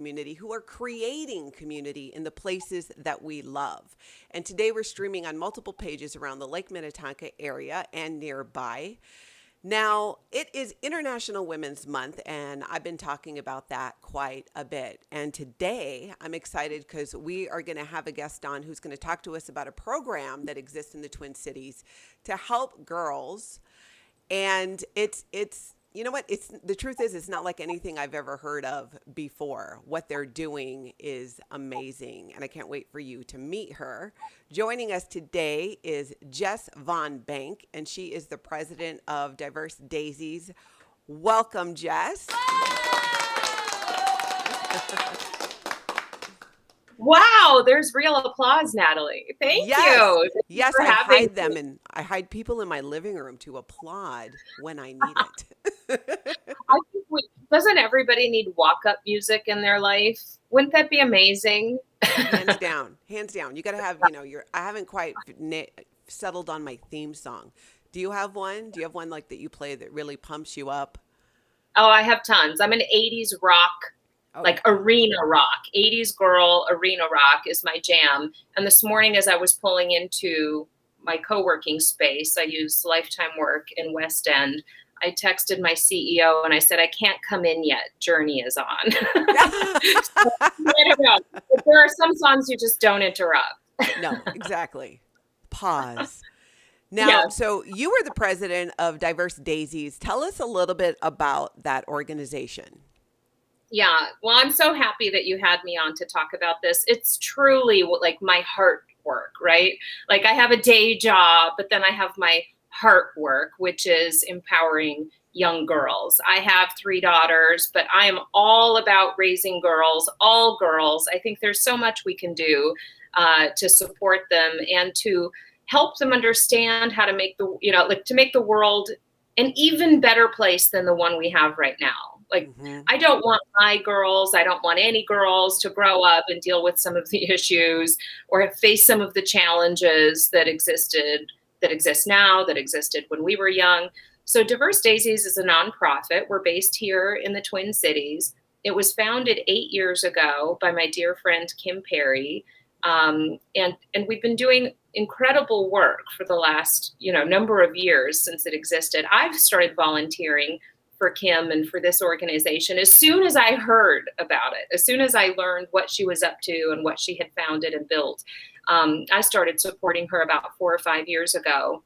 community who are creating community in the places that we love. And today we're streaming on multiple pages around the Lake Minnetonka area and nearby. Now, it is International Women's Month, and I've been talking about that quite a bit. And today, I'm excited because we are going to have a guest on who's going to talk to us about a program that exists in the Twin Cities to help girls. And it's you know what? The truth is, it's not like anything I've ever heard of before. What they're doing is amazing, and I can't wait for you to meet her. Joining us today is Jess Von Bank, and she is the president of Diverse Daisies. Welcome, Jess. Wow, there's real applause, Natalie. Thank you. Yes, I hide them, and I hide people in my living room to applaud when I need it. I think doesn't everybody need walk-up music in their life? Wouldn't that be amazing? Hands down, hands down. You got to have, I haven't quite settled on my theme song. Do you have one? Do you have one like that you play that really pumps you up? Oh, I have tons. I'm an 80s rock. Like arena rock, 80s girl, arena rock is my jam. And this morning, as I was pulling into my co-working space, I use Lifetime Work in West End. I texted my CEO and I said, I can't come in yet. Journey is on. So, I don't know. But there are some songs you just don't interrupt. No, exactly. Pause. Now, So you were the president of Diverse Daisies. Tell us a little bit about that organization. Yeah, well, I'm so happy that you had me on to talk about this. It's truly like my heart work, right? Like I have a day job, but then I have my heart work, which is empowering young girls. I have 3 daughters, but I am all about raising girls, all girls. I think there's so much we can do to support them and to help them understand how to make to make the world an even better place than the one we have right now. Like, I don't want my girls, I don't want any girls to grow up and deal with some of the issues or face some of the challenges that exist now, that existed when we were young. So Diverse Daisies is a nonprofit. We're based here in the Twin Cities. It was founded 8 years ago by my dear friend, Kim Perry. And we've been doing incredible work for the last, number of years since it existed. I've started volunteering for Kim and for this organization as soon as I heard about it, as soon as I learned what she was up to and what she had founded and built. I started supporting her about 4 or 5 years ago.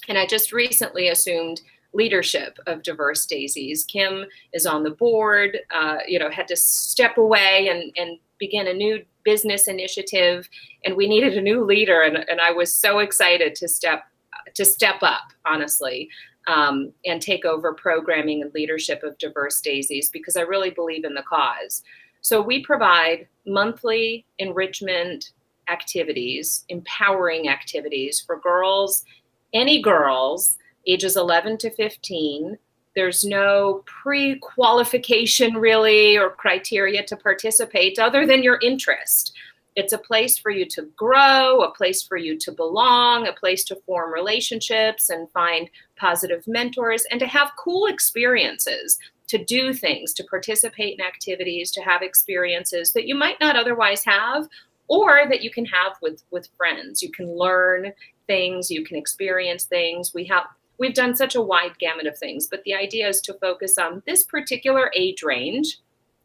And I just recently assumed leadership of Diverse Daisies. Kim is on the board, had to step away and begin a new business initiative. And we needed a new leader. And I was so excited to step up, honestly. And take over programming and leadership of Diverse Daisies because I really believe in the cause. So we provide monthly enrichment activities, empowering activities for girls, any girls, ages 11 to 15. There's no pre-qualification really or criteria to participate other than your interest. It's a place for you to grow, a place for you to belong, a place to form relationships and find positive mentors and to have cool experiences, to do things, to participate in activities, to have experiences that you might not otherwise have or that you can have with friends. You can learn things, you can experience things. We've done such a wide gamut of things, but the idea is to focus on this particular age range,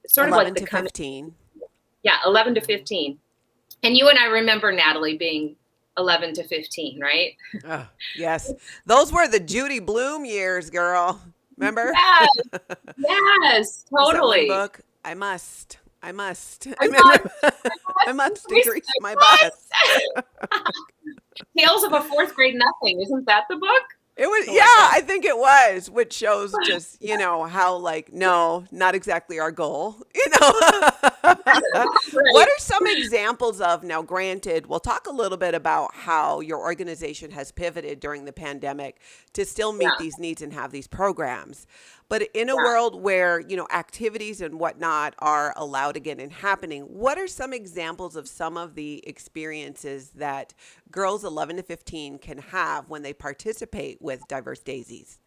sort of like the 15. Yeah, 11 to 15. And you and I remember, Natalie, being 11 to 15, right? Oh, yes. Those were the Judy Blume years, girl. Remember? Yes, totally. Book, I must increase my bus. Tales of a Fourth Grade Nothing. Isn't that the book? It was, I think it was, which shows just, how no, not exactly our goal, Right. What are some examples of, now granted, we'll talk a little bit about how your organization has pivoted during the pandemic to still meet these needs and have these programs. But in a world where, activities and whatnot are allowed again and happening, what are some examples of some of the experiences that girls 11 to 15 can have when they participate with Diverse Daisies?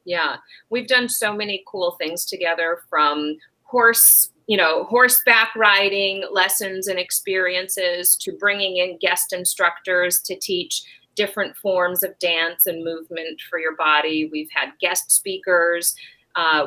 Yeah, we've done so many cool things together, from horse horseback riding lessons and experiences to bringing in guest instructors to teach different forms of dance and movement for your body. We've had guest speakers.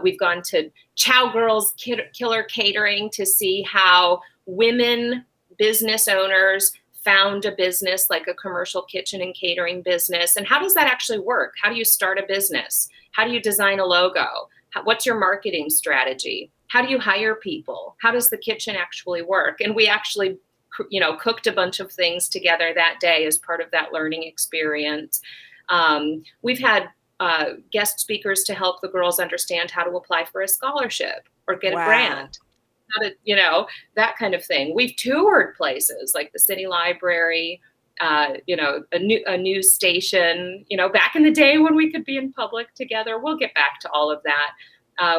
We've gone to Chow Girls Killer Catering to see how women business owners found a business like a commercial kitchen and catering business. And how does that actually work? How do you start a business? How do you design a logo? What's your marketing strategy? How do you hire people? How does the kitchen actually work? And we actually, cooked a bunch of things together that day as part of that learning experience. We've had guest speakers to help the girls understand how to apply for a scholarship or get a grant. How to, that kind of thing. We've toured places like the city library, a news station, back in the day when we could be in public together. We'll get back to all of that.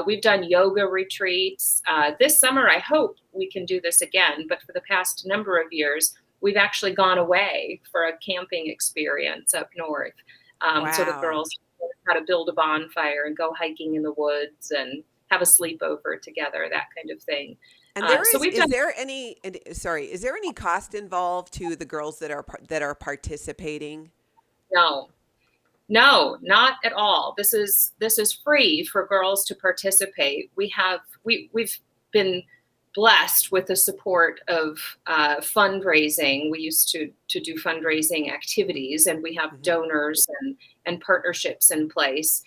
We've done yoga retreats. This summer, I hope we can do this again, but for the past number of years, we've actually gone away for a camping experience up north. So the girls learn how to build a bonfire and go hiking in the woods and have a sleepover together, that kind of thing. And is there any cost involved to the girls that are participating? No, not at all. This is free for girls to participate. We've been blessed with the support of fundraising. We used to do fundraising activities, and we have donors and partnerships in place.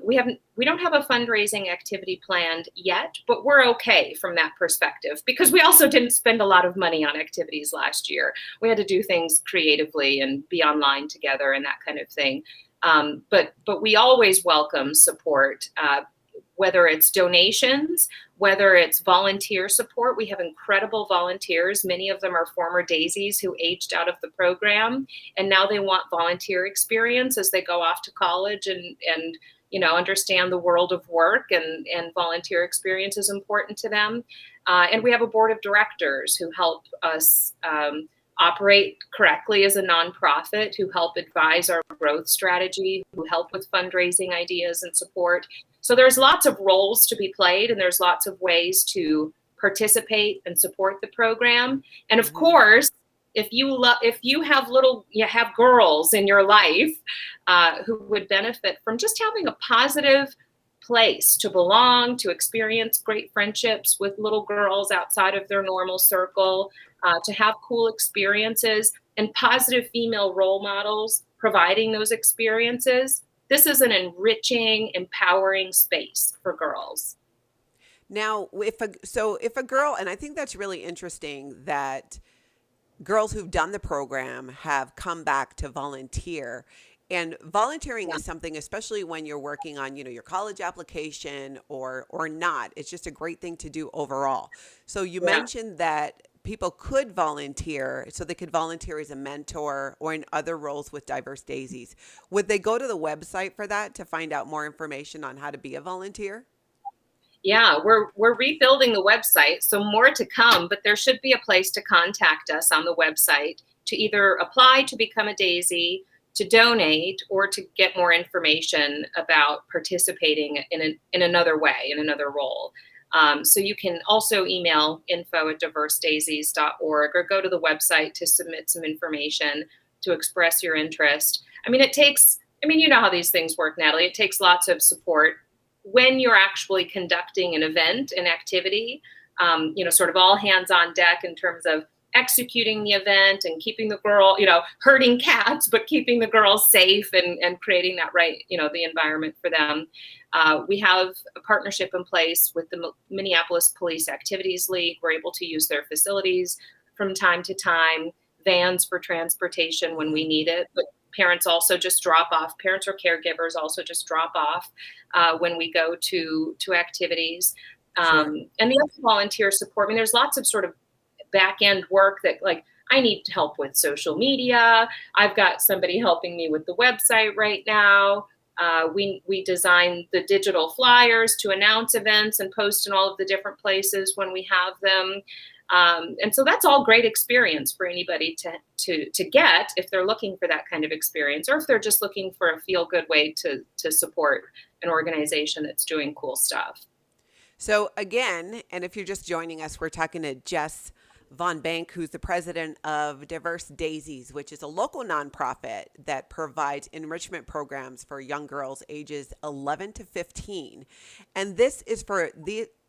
We don't have a fundraising activity planned yet, but we're okay from that perspective because we also didn't spend a lot of money on activities last year. We had to do things creatively and be online together and that kind of thing. But we always welcome support, whether it's donations, whether it's volunteer support. We have incredible volunteers. Many of them are former Daisies who aged out of the program, and now they want volunteer experience as they go off to college and understand the world of work, and volunteer experience is important to them. And we have a board of directors who help us operate correctly as a nonprofit, who help advise our growth strategy, who help with fundraising ideas and support. So there's lots of roles to be played, and there's lots of ways to participate and support the program. And of course, if you have girls in your life who would benefit from just having a positive place to belong, to experience great friendships with little girls outside of their normal circle, to have cool experiences and positive female role models providing those experiences, this is an enriching, empowering space for girls. Now, if a girl, and I think that's really interesting that girls who've done the program have come back to volunteer. And volunteering is something, especially when you're working on, your college application or not. It's just a great thing to do overall. So you mentioned that people could volunteer, so they could volunteer as a mentor or in other roles with Diverse Daisies. Would they go to the website for that to find out more information on how to be a volunteer? Yeah, we're rebuilding the website, so more to come, but there should be a place to contact us on the website to either apply to become a Daisy, to donate, or to get more information about participating in another way, in another role. So you can also email info@diversedaisies.org or go to the website to submit some information, to express your interest. You know how these things work, Natalie. It takes lots of support when you're actually conducting an event, an activity, sort of all hands on deck in terms of executing the event and keeping the girl, herding cats, but keeping the girls safe and creating that the environment for them. We have a partnership in place with the Minneapolis Police Activities League. We're able to use their facilities from time to time, vans for transportation when we need it, but parents also just drop off. Parents or caregivers also just drop off when we go to activities. Sure. And the other volunteer support, there's lots of sort of back end work that I need help with social media. I've got somebody helping me with the website right now. We design the digital flyers to announce events and post in all of the different places when we have them. And so that's all great experience for anybody to get if they're looking for that kind of experience, or if they're just looking for a feel-good way to support an organization that's doing cool stuff. So, again, and if you're just joining us, we're talking to Jess Von Bank, who's the president of Diverse Daisies, which is a local nonprofit that provides enrichment programs for young girls ages 11 to 15. And this is for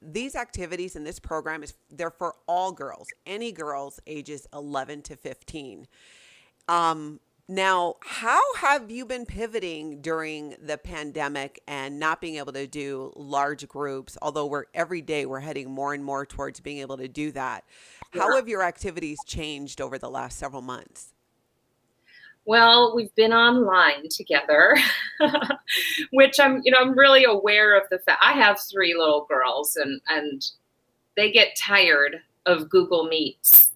these activities, and this program is they're for all girls, any girls ages 11 to 15. Now, how have you been pivoting during the pandemic and not being able to do large groups? Although every day we're heading more and more towards being able to do that. How have your activities changed over the last several months? Well, we've been online together, which I'm really aware of the fact I have three little girls, and they get tired of Google Meets,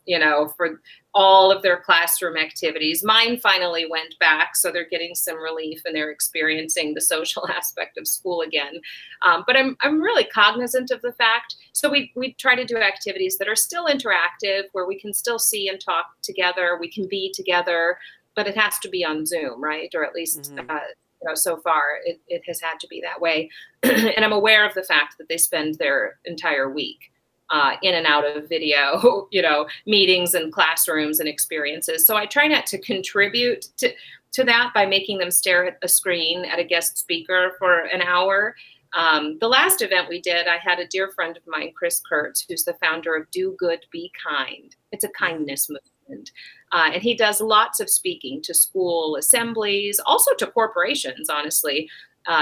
for all of their classroom activities. Mine finally went back, so they're getting some relief and they're experiencing the social aspect of school again. But I'm really cognizant of the fact. So we try to do activities that are still interactive, where we can still see and talk together. We can be together, but it has to be on Zoom, right? Or at least, so far it has had to be that way. And I'm aware of the fact that they spend their entire week in and out of video, meetings and classrooms and experiences. So I try not to contribute to that by making them stare at a screen at a guest speaker for an hour. The last event we did, I had a dear friend of mine, Kurtz, who's the founder of Do Good, Be Kind. It's a kindness movement. And he does lots of speaking to school assemblies, also to corporations, honestly.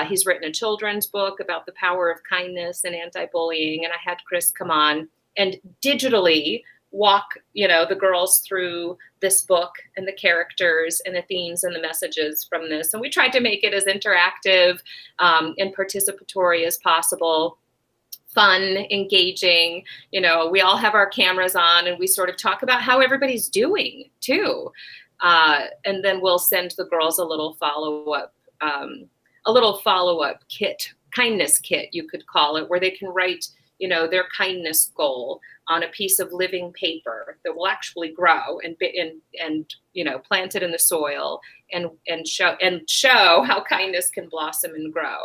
He's written a children's book about the power of kindness and anti-bullying. And I had Chris come on and digitally walk, the girls through this book and the characters and the themes and the messages from this. And we tried to make it as interactive and participatory as possible. Fun, engaging, we all have our cameras on and we sort of talk about how everybody's doing too. And then we'll send the girls a little follow-up kit, kindness kit, you could call it, where they can write, their kindness goal on a piece of living paper that will actually grow and plant it in the soil and show how kindness can blossom and grow.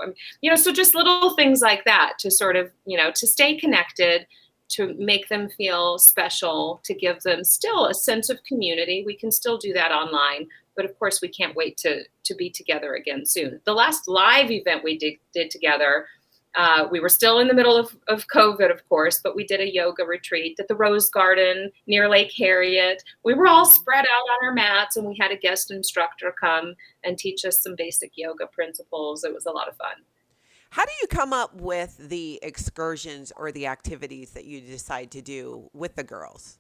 So just little things like that to sort of, to stay connected, to make them feel special, to give them still a sense of community. We can still do that online, but of course we can't wait to be together again soon. The last live event we did together, we were still in the middle of COVID, of course, but we did a yoga retreat at the Rose Garden near Lake Harriet. We were all spread out on our mats and we had a guest instructor come and teach us some basic yoga principles. It was a lot of fun. How do you come up with the excursions or the activities that you decide to do with the girls?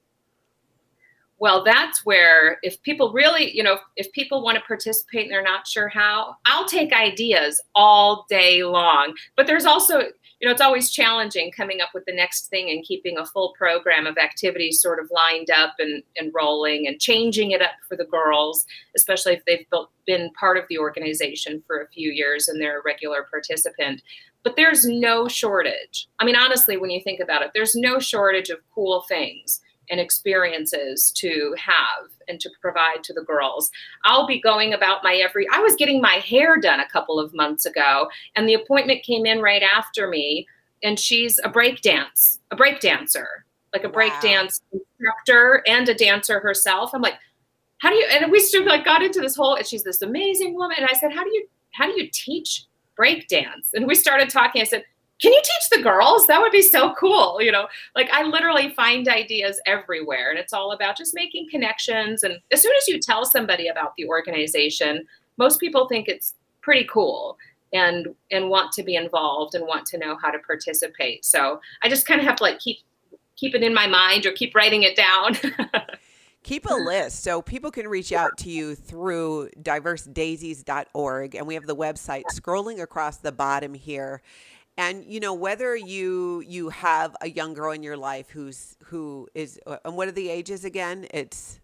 Well, that's where if people really, if people want to participate and they're not sure how, I'll take ideas all day long. But there's also, it's always challenging coming up with the next thing and keeping a full program of activities sort of lined up and rolling and changing it up for the girls, especially if they've been part of the organization for a few years and they're a regular participant. But there's no shortage. Honestly, when you think about it, there's no shortage of cool things and experiences to have and to provide to the girls. I'll be going about I was getting my hair done a couple of months ago, and the appointment came in right after me, and she's a breakdancer, like a breakdance instructor and a dancer herself. I'm like, how do you, and we sort of got into this whole, and she's this amazing woman. And I said, how do you teach breakdance? And we started talking. I said, can you teach the girls? That would be so cool. I literally find ideas everywhere, and it's all about just making connections. And as soon as you tell somebody about the organization, most people think it's pretty cool and want to be involved and want to know how to participate. So I just kind of have to keep it in my mind or keep writing it down. Keep a list so people can reach out to you through diversedaisies.org. And we have the website scrolling across the bottom here. And, whether you have a young girl in your life who is, and what are the ages again? It's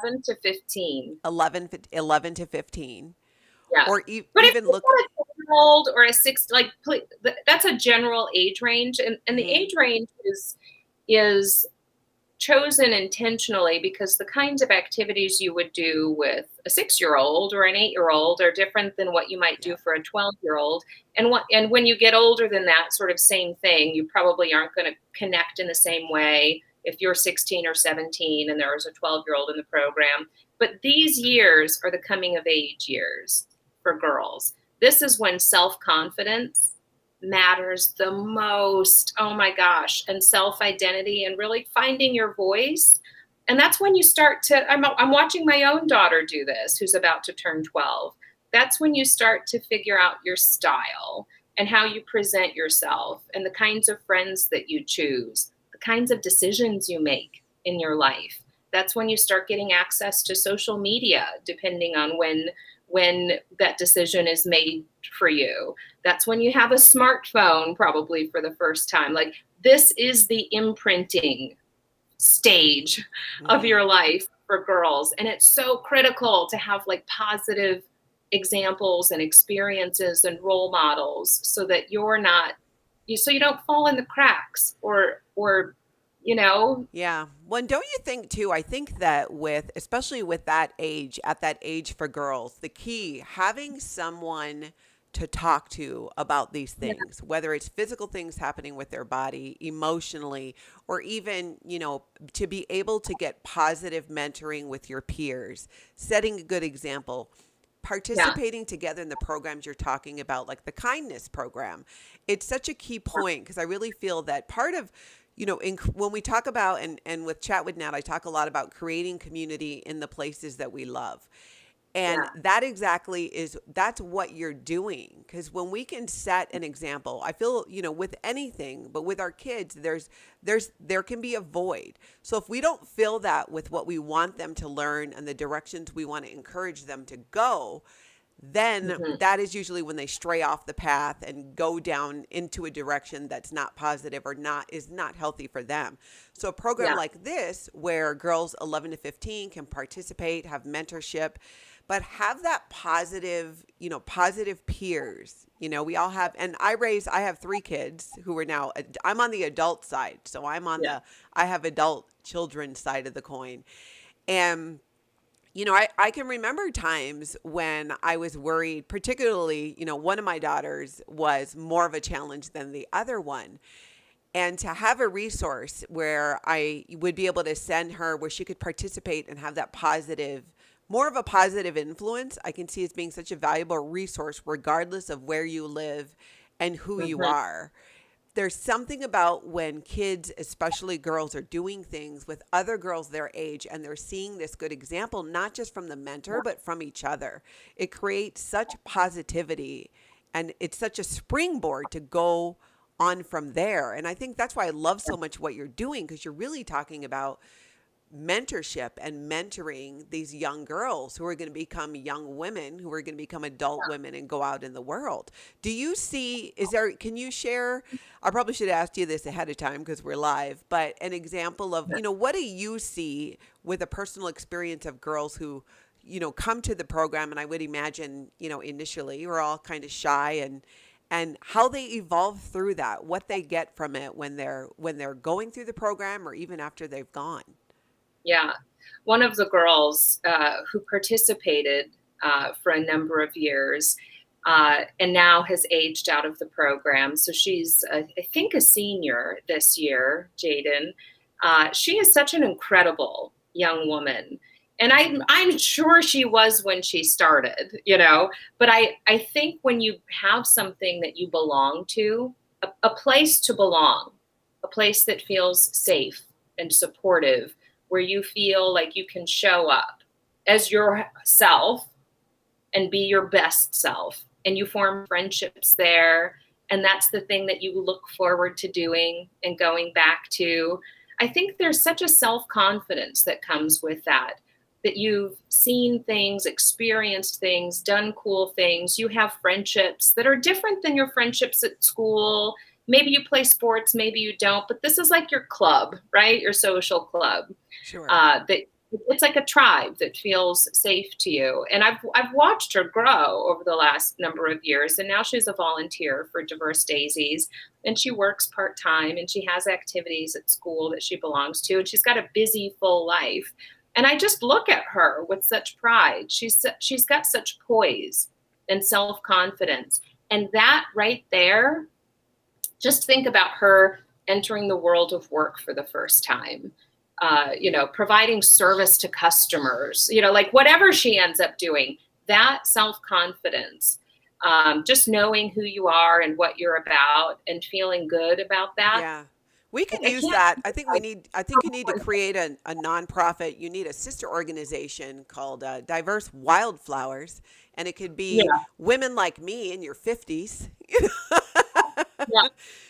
11 to 15. 11 to 15. Yeah. Or but even look a 10-year-old or a 6, that's a general age range. And the age range is chosen intentionally because the kinds of activities you would do with a 6-year-old or an 8-year-old are different than what you might do Yeah. for a 12-year-old. And when you get older than that, sort of same thing, you probably aren't going to connect in the same way if you're 16 or 17 and there was a 12-year-old in the program. But these years are the coming of age years for girls. This is when self-confidence matters the most. Oh my gosh. And self-identity and really finding your voice. And that's when you start to, I'm watching my own daughter do this, who's about to turn 12. That's when you start to figure out your style and how you present yourself and the kinds of friends that you choose, the kinds of decisions you make in your life. That's when you start getting access to social media, depending on when that decision is made for you. That's when you have a smartphone, probably for the first time. Like, this is the imprinting stage of Mm-hmm. your life for girls. And it's so critical to have like positive examples and experiences and role models so that so you don't fall in the cracks or, you know, Yeah. Well, don't you think too? I think that especially with that age, at that age for girls, the key, having someone to talk to about these yeah, things, whether it's physical things happening with their body, emotionally, or even, to be able to get positive mentoring with your peers, setting a good example, yeah, participating together in the programs you're talking about, like the kindness program. It's such a key point because I really feel that part of, when we talk about, and with Chat with Nat, I talk a lot about creating community in the places that we love. And yeah, that's what you're doing. Because when we can set an example, I feel, with anything, but with our kids, there can be a void. So if we don't fill that with what we want them to learn and the directions we want to encourage them to go, then hmm, that is usually when they stray off the path and go down into a direction that's not positive or is not healthy for them. So a program yeah, like this, where girls 11 to 15 can participate, have mentorship, but have that positive, positive peers. We all have, and I have 3 kids who are now, I'm on the adult side. So yeah, I have adult children side of the coin. And I can remember times when I was worried, particularly, one of my daughters was more of a challenge than the other one. And to have a resource where I would be able to send her, where she could participate and have that more of a positive influence, I can see as being such a valuable resource, regardless of where you live and who you hmm, are. There's something about when kids, especially girls, are doing things with other girls their age and they're seeing this good example, not just from the mentor, but from each other. It creates such positivity and it's such a springboard to go on from there. And I think that's why I love so much what you're doing, because you're really talking about mentorship and mentoring these young girls who are going to become young women, who are going to become adult women and go out in the world. Do you see, can you share, I probably should have asked you this ahead of time because we're live, but an example of, what do you see with a personal experience of girls who, come to the program? And I would imagine, initially we're all kind of shy, and how they evolve through that, what they get from it when they're going through the program or even after they've gone. yeah. One of the girls who participated for a number of years and now has aged out of the program. So she's, I think, a senior this year, Jaden. She is such an incredible young woman. And I'm sure she was when she started, but I think when you have something that you belong to, a place to belong, a place that feels safe and supportive, where you feel like you can show up as yourself and be your best self. And you form friendships there. And that's the thing that you look forward to doing and going back to. I think there's such a self-confidence that comes with that you've seen things, experienced things, done cool things. You have friendships that are different than your friendships at school. Maybe you play sports, maybe you don't, but this is like your club, right? Your social club Sure. that it's like a tribe that feels safe to you. And I've watched her grow over the last number of years. And now she's a volunteer for Diverse Daisies, and she works part-time, and she has activities at school that she belongs to. And she's got a busy, full life. And I just look at her with such pride. She's got such poise and self-confidence. And that right there, just think about her entering the world of work for the first time. Providing service to customers, like whatever she ends up doing, that self-confidence, just knowing who you are and what you're about and feeling good about that. Yeah. We can use that. I think you need to create a nonprofit. You need a sister organization called Diverse Wildflowers. And it could be women like me in your 50s. Yeah.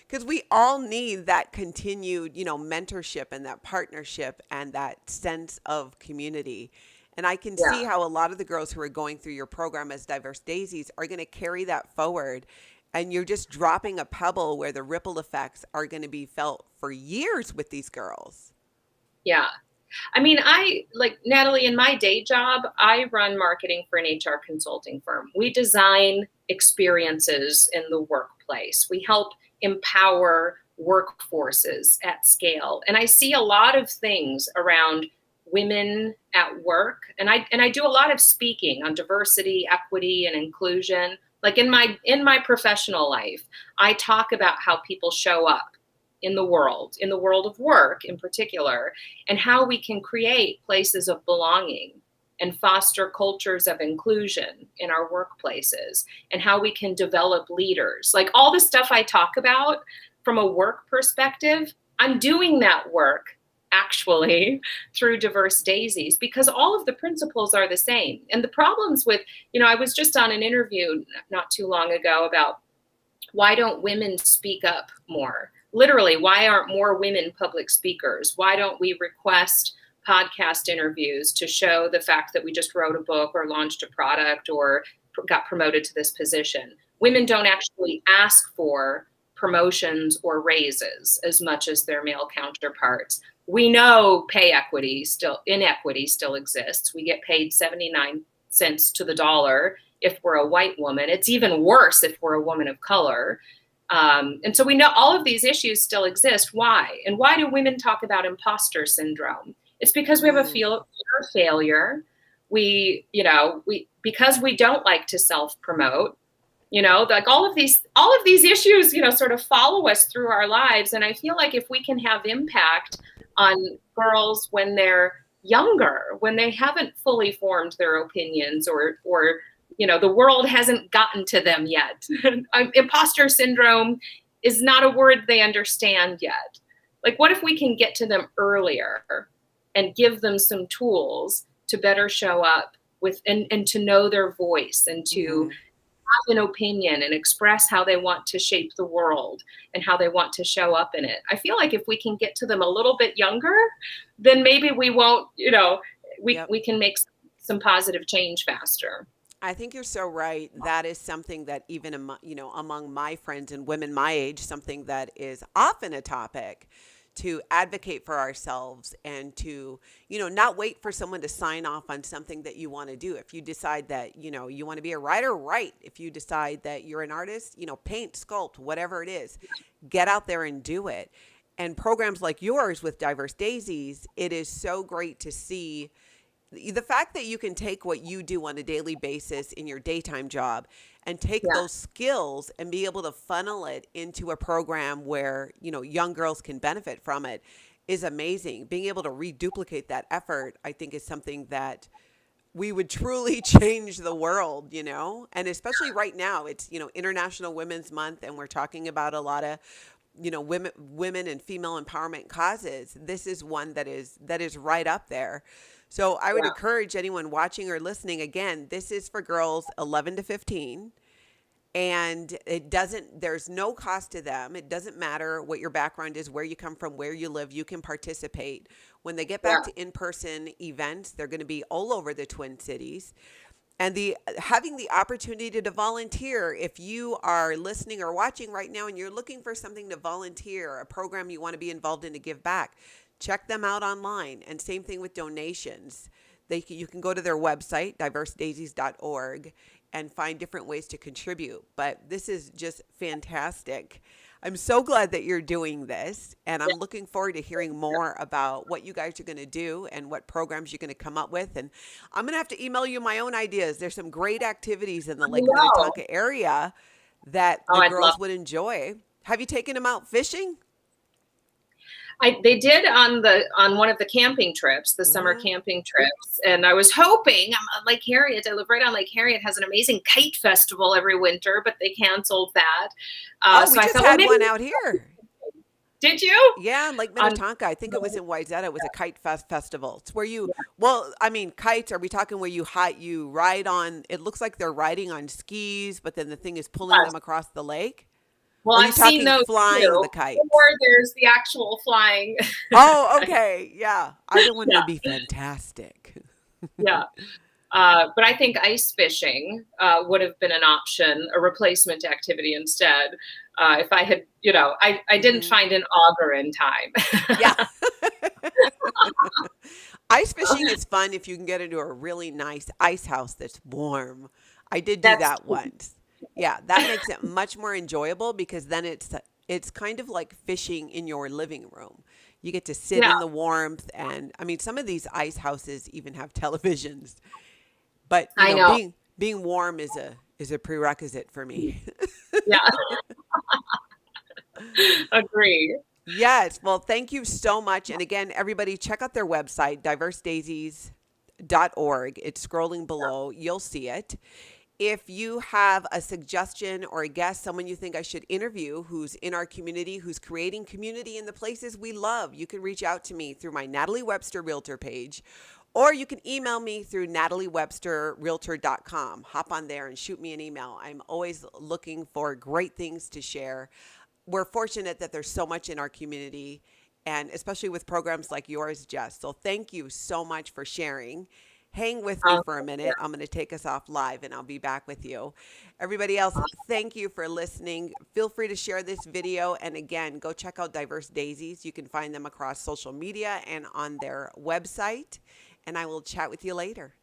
Because we all need that continued, mentorship and that partnership and that sense of community. And I can see how a lot of the girls who are going through your program as Diverse Daisies are going to carry that forward. And you're just dropping a pebble where the ripple effects are going to be felt for years with these girls. Yeah. I mean, like Natalie, in my day job, I run marketing for an HR consulting firm. We design experiences in the workplace. We help empower workforces at scale. And I see a lot of things around women at work. And I do a lot of speaking on diversity, equity, and inclusion. Like in my professional life, I talk about how people show up in the world of work in particular, and how we can create places of belonging and foster cultures of inclusion in our workplaces, and how we can develop leaders. Like all the stuff I talk about from a work perspective, I'm doing that work actually through Diverse Daisies, because all of the principles are the same. And the problems with, I was just on an interview not too long ago about why don't women speak up more? Literally, why aren't more women public speakers? Why don't we request podcast interviews to show the fact that we just wrote a book or launched a product or got promoted to this position? Women don't actually ask for promotions or raises as much as their male counterparts. We know inequity still exists. We get paid 79 cents to the dollar if we're a white woman. It's even worse if we're a woman of color. And so we know all of these issues still exist. Why? And why do women talk about imposter syndrome? It's because we have a fear of failure. Because we don't like to self-promote, like all of these issues, sort of follow us through our lives. And I feel like if we can have impact on girls when they're younger, when they haven't fully formed their opinions or the world hasn't gotten to them yet. Imposter syndrome is not a word they understand yet. Like, what if we can get to them earlier and give them some tools to better show up with and to know their voice and to have an opinion and express how they want to shape the world and how they want to show up in it? I feel like if we can get to them a little bit younger, then maybe we won't, we can make some positive change faster. I think you're so right. That is something that even among my friends and women my age, something that is often a topic, to advocate for ourselves and to, not wait for someone to sign off on something that you want to do. If you decide that, you want to be a writer, write. If you decide that you're an artist, paint, sculpt, whatever it is, get out there and do it. And programs like yours with Diverse Daisies, it is so great to see the fact that you can take what you do on a daily basis in your daytime job and take those skills and be able to funnel it into a program where, young girls can benefit from it is amazing. Being able to reduplicate that effort, I think, is something that we would truly change the world, and especially right now, it's, International Women's Month, and we're talking about a lot of, women and female empowerment causes. This is one that is right up there. So I would encourage anyone watching or listening, again, this is for girls 11 to 15, and there's no cost to them. It doesn't matter what your background is, where you come from, where you live, you can participate. When they get back to in-person events, they're going to be all over the Twin Cities. And having the opportunity to volunteer, if you are listening or watching right now and you're looking for something to volunteer, a program you want to be involved in to give back, check them out online. And same thing with donations. You can go to their website, diversedaisies.org, and find different ways to contribute. But this is just fantastic. I'm so glad that you're doing this, and I'm looking forward to hearing more about what you guys are going to do and what programs you're going to come up with. And I'm going to have to email you my own ideas. There's some great activities in the Lake Minnetonka area that the girls would enjoy. Have you taken them out fishing? They did on one of the camping trips, the summer camping trips, and I was hoping. Lake Harriet, I live right on Lake Harriet, has an amazing kite festival every winter, but they canceled that. We just had one out here. Did you? Yeah, in Lake Minnetonka. I think it was in Wayzata. It was a kite festival. It's where you, well, I mean, kites, are we talking where you ride on, it looks like they're riding on skis, but then the thing is pulling them across the lake? Well, I've seen those flying too. The kite. Or there's the actual flying. Oh, okay. Yeah. Either one would be fantastic. Yeah. But I think ice fishing would have been an option, a replacement activity instead. If I had, I didn't find an auger in time. Yeah. Ice fishing is fun if you can get into a really nice ice house that's warm. I did do that once. Yeah, that makes it much more enjoyable because then it's kind of like fishing in your living room. You get to sit in the warmth, and I mean, some of these ice houses even have televisions. But I know. Being warm is a prerequisite for me. Yeah. Agree. Yes. Well, thank you so much. And again, everybody check out their website, diversedaisies.org. It's scrolling below. You'll see it. If you have a suggestion or a guest, someone you think I should interview who's in our community, who's creating community in the places we love, you can reach out to me through my Natalie Webster Realtor page, or you can email me through nataliewebsterrealtor.com. Hop on there and shoot me an email. I'm always looking for great things to share. We're fortunate that there's so much in our community, and especially with programs like yours, Jess. So thank you so much for sharing. Hang with me for a minute. I'm going to take us off live and I'll be back with you. Everybody else, thank you for listening. Feel free to share this video. And again, go check out Diverse Daisies. You can find them across social media and on their website. And I will chat with you later.